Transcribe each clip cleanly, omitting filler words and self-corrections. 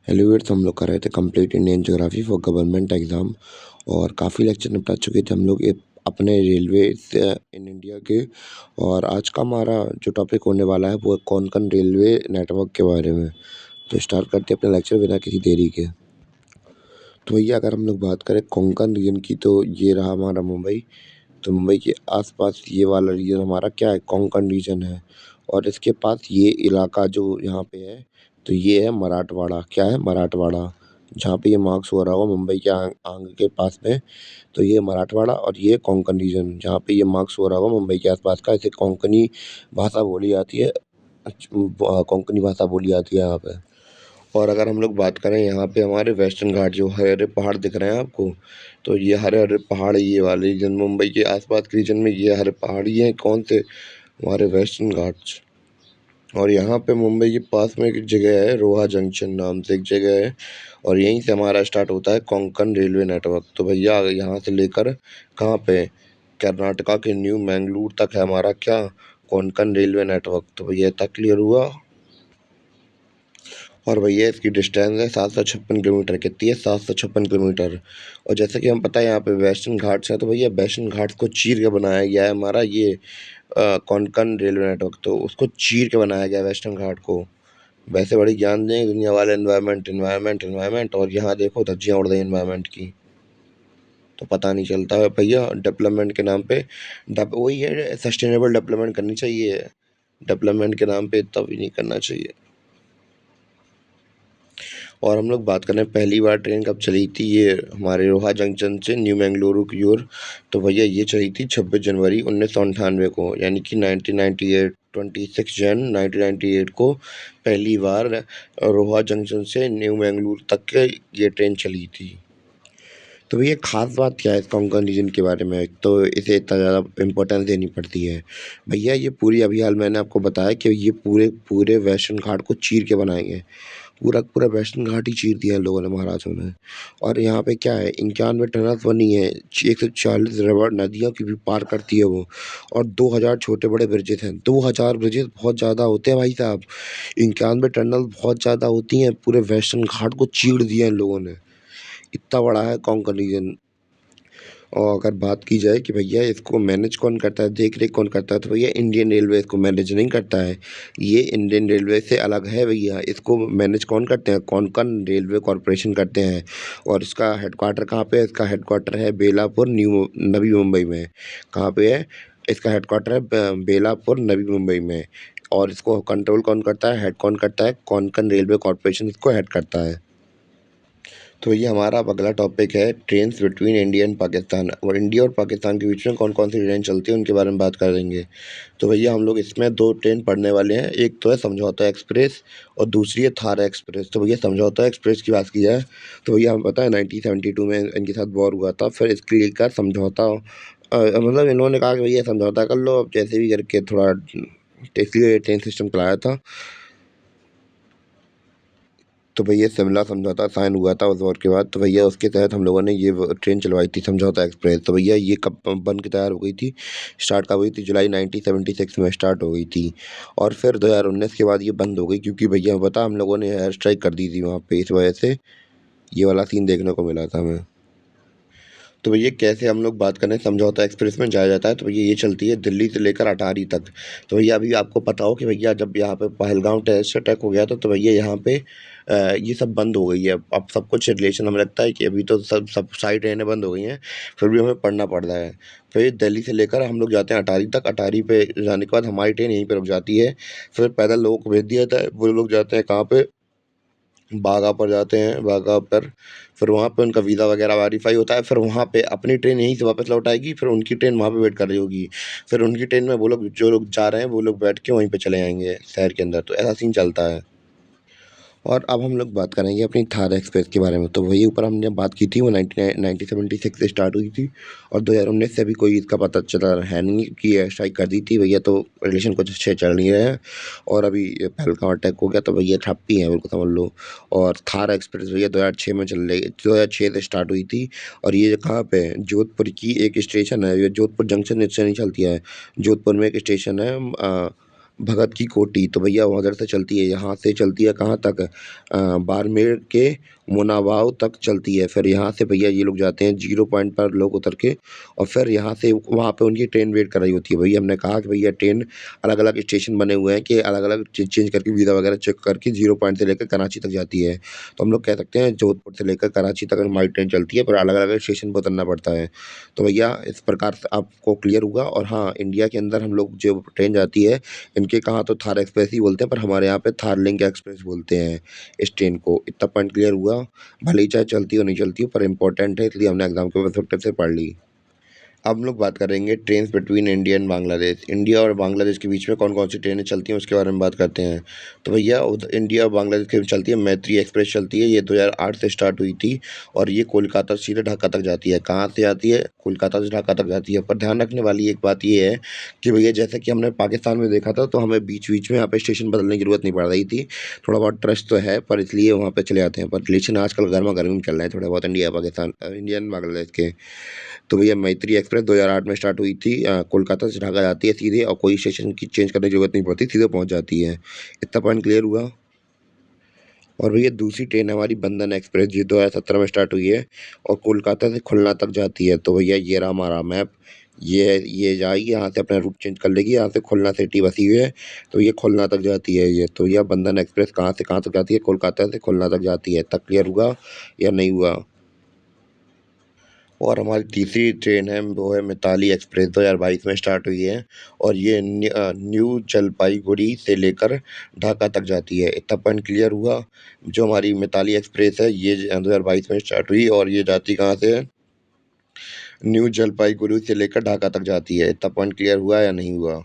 Hello वीर, तो हम लोग कर रहे थे complete Indian geography for government exam. और काफ़ी लेक्चर निपटा चुके थे हम लोग ये अपने रेलवे से इन इंडिया के। और आज का हमारा जो टॉपिक होने वाला है वो है कोंकण रेलवे नेटवर्क के बारे में। तो स्टार्ट करते हैं अपना लेक्चर बिना किसी देरी के। तो भैया अगर हम लोग बात करें कोंकण रीजन की, तो ये रहा हमारा मुंबई। तो मुंबई के आसपास ये वाला रीजन हमारा क्या है, कोंकण रीजन है। और इसके पास ये इलाका जो यहाँ पे है, तो ये है मराठवाड़ा। क्या है, मराठवाड़ा। जहाँ पे ये मार्क्स हो रहा होगा मुंबई के आंग के पास में, तो ये मराठवाड़ा। और ये कोंकण रीजन जहाँ पे ये मार्क्स हो रहा होगा मुंबई के आसपास का, इसे कोंकणी भाषा बोली जाती है। कोंकणी भाषा बोली जाती है यहाँ पे। और अगर हम लोग बात करें यहाँ पे हमारे वेस्टर्न घाट, जो हरे हरे पहाड़ दिख रहे हैं आपको, तो ये हरे हरे पहाड़, ये वाले रीजन मुंबई के आसपास के रीजन में ये हरे पहाड़ ही हैं। कौन से, हमारे वेस्टर्न घाट्स। और यहाँ पे मुंबई के पास में एक जगह है, रोहा जंक्शन नाम से एक जगह है। और यहीं से हमारा स्टार्ट होता है कोंकण रेलवे नेटवर्क। तो भैया यहाँ से लेकर कहाँ पे, कर्नाटका के न्यू मैंगलोर तक है हमारा क्या, कोंकण रेलवे नेटवर्क। तो भैया तक क्लियर हुआ। और भैया इसकी डिस्टेंस है 756 किलोमीटर। कितनी है, 756 किलोमीटर। और जैसे कि हम पता है यहाँ पे वेस्टर्न घाट्स है, तो भैया वेस्टर्न घाट्स को चीर के बनाया गया है हमारा ये कोंकण रेलवे नेटवर्क। तो उसको चीर के बनाया गया है वेस्टर्न घाट को। वैसे बड़ी ज्ञान दें दुनिया वाले, एनवायरनमेंट एनवायरनमेंट एनवायरनमेंट, और यहाँ देखो धज्जियाँ उड़ रही एनवायरनमेंट की। तो पता नहीं चलता है भैया डेवलपमेंट के नाम पे। वही है, सस्टेनेबल डेवलपमेंट करनी चाहिए। डेवलपमेंट के नाम पे इतना भी नहीं करना चाहिए। और हम लोग बात करें पहली बार ट्रेन कब चली थी, ये हमारे रोहा जंक्शन से न्यू मैंगलुरु की ओर। तो भैया ये चली थी 26 जनवरी 1998 को, यानी कि 1998, 26 जन 1998 को पहली बार रोहा जंक्शन से न्यू मैंगलुरु तक के ये ट्रेन चली थी। तो भैया खास बात क्या है इस कोंकण रीजन के बारे में, तो इसे इतना ज़्यादा इम्पोर्टेंस देनी पड़ती है। भैया ये पूरी, अभी हाल मैंने आपको बताया कि ये पूरे पूरे वेस्टर्न घाट को चीर के बनाएंगे। पूरा पूरा वेस्टर्न घाट ही चीर दिया इन लोगों ने, महाराजों ने। और यहाँ पे क्या है, 91 टनल्स बनी है, 140 रिवर नदियों की भी पार करती है वो। और 2000 छोटे बड़े ब्रिजेस हैं। 2000 ब्रिजेस बहुत ज़्यादा होते हैं भाई साहब। 91 टनल बहुत ज़्यादा होती हैं। पूरे वेस्टर्न घाट को चीर दिया इन लोगों ने। इतना बड़ा है कोंकण रीजन। और अगर बात की जाए कि भैया इसको मैनेज कौन करता है, देख रेख कौन करता है, तो भैया इंडियन रेलवे इसको मैनेज नहीं करता है। ये इंडियन रेलवे से अलग है भैया। इसको मैनेज कौन करते हैं, कोंकण रेलवे कॉरपोरेशन करते हैं। और इसका हेडक्वार्टर कहाँ पे है, इसका हेडक्वार्टर है बेलापुर न्यू नवी मुंबई में। कहाँ पे है, इसका हेडक्वार्टर है बेलापुर नवी मुंबई में। और इसको कंट्रोल कौन करता है, हेड कौन करता है, कोंकण रेलवे कॉरपोरेशन इसको हेड करता है। तो ये हमारा अब अगला टॉपिक है trains between India and Pakistan. और इंडिया और पाकिस्तान के बीच में कौन कौन सी ट्रेन चलती है उनके बारे में बात करेंगे। तो भैया हम लोग इसमें दो ट्रेन पढ़ने वाले हैं, एक तो है समझौता एक्सप्रेस और दूसरी है थार एक्सप्रेस। तो भैया समझौता एक्सप्रेस की बात की जाए, तो भैया हमें पता है 1972 में इनके साथ वॉर हुआ था। फिर इसके लिए का समझौता, मतलब इन्होंने कहा कि भैया समझौता कर लो अब जैसे भी करके, थोड़ा इसलिए ट्रेन सिस्टम चलाया था। तो भैया शिमला समझौता साइन हुआ था उस वॉर के बाद। तो भैया उसके तहत हम लोगों ने ये ट्रेन चलवाई थी समझौता एक्सप्रेस। तो भैया ये कब बन के तैयार हो गई थी, स्टार्ट कब हुई थी, जुलाई 1976 में स्टार्ट हो गई थी। और फिर 2019 के बाद ये बंद हो गई, क्योंकि भैया पता हम लोगों ने एयर स्ट्राइक कर दी थी वहाँ पे, इस वजह से ये वाला सीन देखने को मिला था हमें। तो भैया कैसे हम लोग बात करें समझौता एक्सप्रेस में जाया जाता है, तो भैया ये चलती है दिल्ली से लेकर अटारी तक। तो भैया अभी आपको पता हो कि भैया जब यहाँ पे पहलगाम टेररिस्ट अटैक हो गया था, तो भैया यहाँ पे ये सब बंद हो गई है। अब सब कुछ रिलेशन हमें लगता है कि अभी तो सब सारी ट्रेनें बंद हो गई हैं, फिर भी हमें पढ़ना पड़ रहा है। फिर दिल्ली से लेकर हम लोग जाते हैं अटारी तक। अटारी पे जाने के बाद हमारी ट्रेन यहीं पे रुक जाती है। फिर पैदल लोगों को भेज दिया जाता है, वो लोग जाते हैं कहाँ पे, बागा पर जाते हैं, बागा पर। फिर वहाँ पे उनका वीज़ा वगैरह वेरीफाई होता है। फिर वहाँ पे अपनी ट्रेन यहीं से वापस लौट आएगी, फिर उनकी ट्रेन वहाँ पे वेट कर रही होगी। फिर उनकी ट्रेन में वो लोग, जो लोग जा रहे हैं, वो लोग बैठ के वहीं पे चले जाएंगे शहर के अंदर। तो ऐसा सीन चलता है। और अब हम लोग बात करेंगे अपनी थार एक्सप्रेस के बारे में। तो वही ऊपर हमने बात की थी, वो 1976 से स्टार्ट हुई थी। और 2019 से अभी कोई इसका पता चला है नहीं कि स्ट्राइक कर दी थी भैया। तो रिलेशन कुछ अच्छे चल नहीं रहे हैं। और अभी पहलगाम अटैक हो गया, तो भैया ठप्पी है बिल्कुल, समझ लो। और थार एक्सप्रेस भैया 2006 में चल रही, 2006 से स्टार्ट हुई थी। और ये कहाँ पे है, जोधपुर की एक स्टेशन है, ये जोधपुर जंक्शन से नहीं चलती है। जोधपुर में एक स्टेशन है भगत की कोठी, तो भैया वहाँ उधर से चलती है, यहाँ से चलती है कहाँ तक, बाड़मेर के मुनाबाव तक चलती है। फिर यहाँ से भैया ये लोग जाते हैं 0 पॉइंट पर लोग उतर के, और फिर यहाँ से वहाँ पे उनकी ट्रेन वेट कर रही होती है। भैया हमने कहा कि भैया ट्रेन अलग-अलग स्टेशन बने हुए हैं कि अलग-अलग चेंज करके वीज़ा वगैरह चेक करके 0 पॉइंट से लेकर कराची तक जाती है। तो हम लोग कह सकते हैं जोधपुर से लेकर कराची तक हमारी ट्रेन चलती है, पर अलग-अलग स्टेशन पे उतरना पड़ता है। तो भैया इस प्रकार से आपको क्लियर हुआ। और हाँ, इंडिया के अंदर हम लोग जो ट्रेन जाती है, इनके कहाँ तो थार एक्सप्रेस ही बोलते हैं, पर हमारे यहाँ पे थार लिंक एक्सप्रेस बोलते हैं इस ट्रेन को। इतना पॉइंट क्लियर हुआ। भले ही चाहे चलती हो नहीं चलती हो, पर इम्पोर्टेंट है, इसलिए हमने एग्जाम के पर्सपेक्टिव से पढ़ ली। अब हम लोग बात करेंगे trains between India and Bangladesh. India और बांग्लादेश के बीच में कौन-कौन सी ट्रेनें चलती हैं, उसके बारे में बात करते हैं। तो भैया इंडिया और बांग्लादेश के बीच चलती है मैत्री एक्सप्रेस चलती है, ये 2008 से स्टार्ट हुई थी, और ये कोलकाता से सीधे ढाका तक जाती है। कहाँ से जाती है? कोलकाता से ढाका तक जाती है। पर ध्यान रखने वाली एक बात ये है कि भैया जैसे कि हमने पाकिस्तान में देखा था, तो हमें बीच-बीच में यहाँ पे स्टेशन बदलने की ज़रूरत नहीं पड़ रही थी। थोड़ा बहुत ट्रस्ट तो है, पर इसलिए वहाँ पे चले जाते हैं। पर रिलेशन आजकल गरमा-गर्मी चल रहे हैं थोड़े बहुत इंडिया एंड बांग्लादेश के। तो भैया मैत्री एक्सप्रेस 2008 में स्टार्ट हुई थी, कोलकाता से ढाका जाती है सीधे, और कोई स्टेशन की चेंज करने की ज़रूरत नहीं पड़ती, सीधे पहुँच जाती है। इतना पॉइंट क्लियर हुआ। और भैया दूसरी ट्रेन है हमारी बंधन एक्सप्रेस, जो 2017 में स्टार्ट हुई है, और कोलकाता से खुलना तक जाती है। तो भैया ये रहा हमारा मैप। ये जाएगी, यहाँ से अपना रूट चेंज कर लेगी, यहाँ से खुलना सिटी बसी हुई है, तो ये खुलना तक जाती है ये। तो यह बंधन एक्सप्रेस कहाँ से कहाँ तक जाती है? कोलकाता से खुलना तक जाती है। इतना क्लियर हुआ या नहीं हुआ? और हमारी तीसरी ट्रेन है, वो है मिताली एक्सप्रेस, 2022 में स्टार्ट हुई है, और ये न्यू जलपाईगुड़ी से लेकर ढाका तक जाती है। इतना पॉइंट क्लियर हुआ। जो हमारी मिताली एक्सप्रेस है, ये 2022 में स्टार्ट हुई, और ये जाती कहाँ से है? न्यू जलपाईगुड़ी से लेकर ढाका तक जाती है। इतना पॉइंट क्लियर हुआ या नहीं हुआ?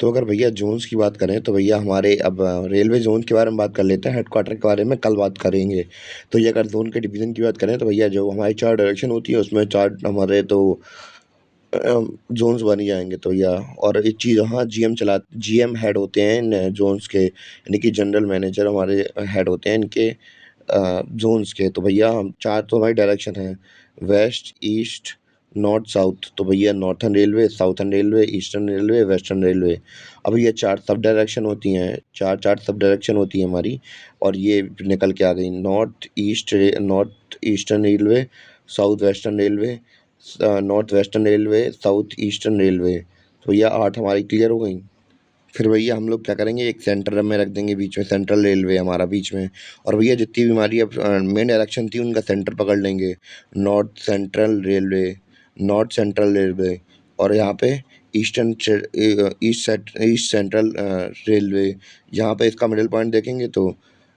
तो अगर भैया ज़ोन्स की बात करें, तो भैया हमारे अब रेलवे ज़ोन के बारे में बात कर लेते हैं, हेडक्वार्टर के बारे में कल बात करेंगे। तो ये अगर ज़ोन के डिवीज़न की बात करें, तो भैया जो हमारी 4 डायरेक्शन होती है, उसमें 4 हमारे तो ज़ोन्स बन ही जाएँगे। तो या और एक चीज़, हाँ, जीएम हेड होते हैं इन ज़ोन्स के, यानी कि जनरल मैनेजर हमारे हेड होते हैं इनके ज़ोन्स के। तो भैया हम 4 तो हमारी डायरेक्शन है, वेस्ट, ईस्ट, नॉर्थ, साउथ। तो भैया northern railway, southern railway, eastern railway, western railway. अब ये 4 सब डायरेक्शन होती हैं, 4-4 सब डायरेक्शन होती है हमारी, और ये निकल के आ गई north eastern railway, south western railway, north western railway, south eastern railway. तो भैया 8 हमारी क्लियर हो गई। फिर भैया हम लोग क्या करेंगे, एक सेंटर में रख देंगे बीच में, सेंट्रल रेलवे हमारा बीच में। और भैया जितनी भी हमारी अब मेन डायरेक्शन थी, उनका सेंटर पकड़ लेंगे। North central railway, north central railway, और यहाँ पे ईस्ट सेंट्रल रेलवे। यहाँ पे इसका मिडिल पॉइंट देखेंगे तो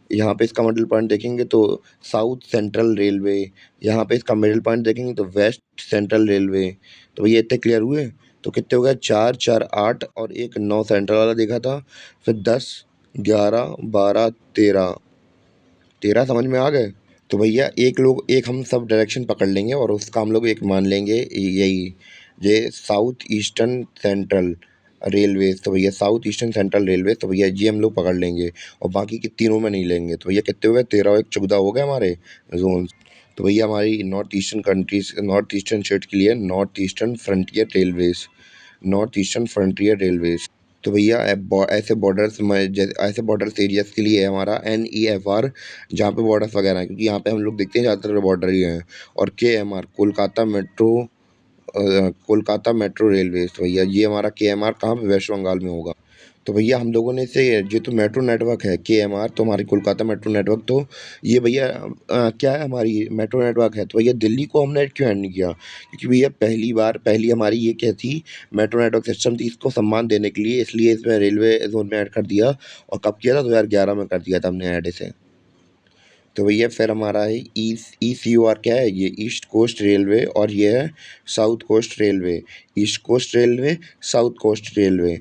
यहाँ पे इसका मिडिल पॉइंट देखेंगे तो साउथ सेंट्रल रेलवे। यहाँ पे इसका मिडिल पॉइंट देखेंगे तो वेस्ट सेंट्रल रेलवे। तो भैया इतने क्लियर हुए? तो कितने हो गए? 4, 4, 8, और एक 9 सेंट्रल वाला देखा था। फिर 10, 11, 12, 13, 13 समझ में आ गए? तो भैया एक हम सब डायरेक्शन पकड़ लेंगे, और उसका हम लोग एक मान लेंगे यही, ये साउथ ईस्टर्न सेंट्रल रेलवे। तो भैया साउथ ईस्टर्न सेंट्रल रेलवे, तो भैया ये हम लोग पकड़ लेंगे, और बाकी के तीनों में नहीं लेंगे। तो भैया कितने हो गए? 13 और 1 14 हो गए हमारे जोन। तो भैया हमारी नॉर्थ ईस्टर्न स्टेट के लिए north eastern frontier railways, north eastern frontier railways. तो भैया ऐसे बॉर्डर्स एरियाज़ के लिए है हमारा NEFR, जहाँ पे बॉर्डर्स वगैरह हैं, क्योंकि यहाँ पे हम लोग देखते हैं ज़्यादातर बॉर्डर ही हैं। और KMR, कोलकाता मेट्रो रेलवेज़। तो भैया ये हमारा KMR कहाँ पे? वेस्ट बंगाल में होगा। तो भैया हम लोगों ने इसे, ये तो मेट्रो नेटवर्क है KMR, तो हमारी कोलकाता मेट्रो नेटवर्क, तो ये भैया क्या है, हमारी मेट्रो नेटवर्क है। तो भैया दिल्ली को हमने क्यों ऐड नहीं किया? क्योंकि भैया पहली हमारी ये क्या थी, मेट्रो नेटवर्क सिस्टम थी, इसको सम्मान देने के लिए, इसलिए इसमें रेलवे जोन में ऐड कर दिया। और कब किया था? 2011 में कर दिया था हमने ऐड इसे। तो भैया फिर हमारा है ECOR, क्या है ये? ईस्ट कोस्ट रेलवे, और ये है south coast railway. East coast railway, south coast railway.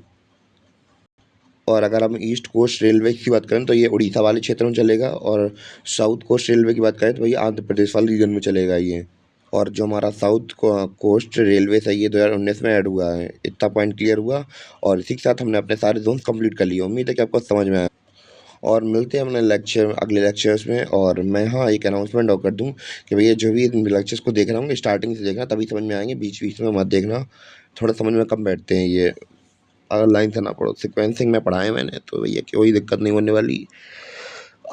और अगर हम ईस्ट कोस्ट रेलवे की बात करें, तो ये उड़ीसा वाले क्षेत्र में चलेगा, और साउथ कोस्ट रेलवे की बात करें, तो भैया आंध्र प्रदेश वाले रीजन में चलेगा ये। और जो हमारा कोस्ट रेलवे है, ये 2019 में ऐड हुआ है। इतना पॉइंट क्लियर हुआ। और इसी के साथ हमने अपने सारे जोन्स कंप्लीट कर लिए। उम्मीद है कि आपको समझ में आया। और मिलते हैं अपने अगले लेक्चर्स में। और मैं, हाँ, एक अनाउंसमेंट और कर दूं कि भैया जो भी इन लेक्चर्स को देख रहा हूँ, स्टार्टिंग से देखना, तभी समझ में आएंगे, बीच बीच में मत देखना, थोड़ा समझ में कम बैठते हैं ये। अगर लाइन से ना पढ़ो। सिक्वेंसिंग में पढ़ा है मैंने, तो भैया कोई दिक्कत नहीं होने वाली।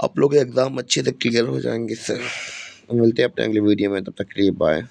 आप लोग के एग्ज़ाम अच्छे से क्लियर हो जाएंगे इससे। मिलते हैं अपने अगले वीडियो में, तब तक के लिए बाय।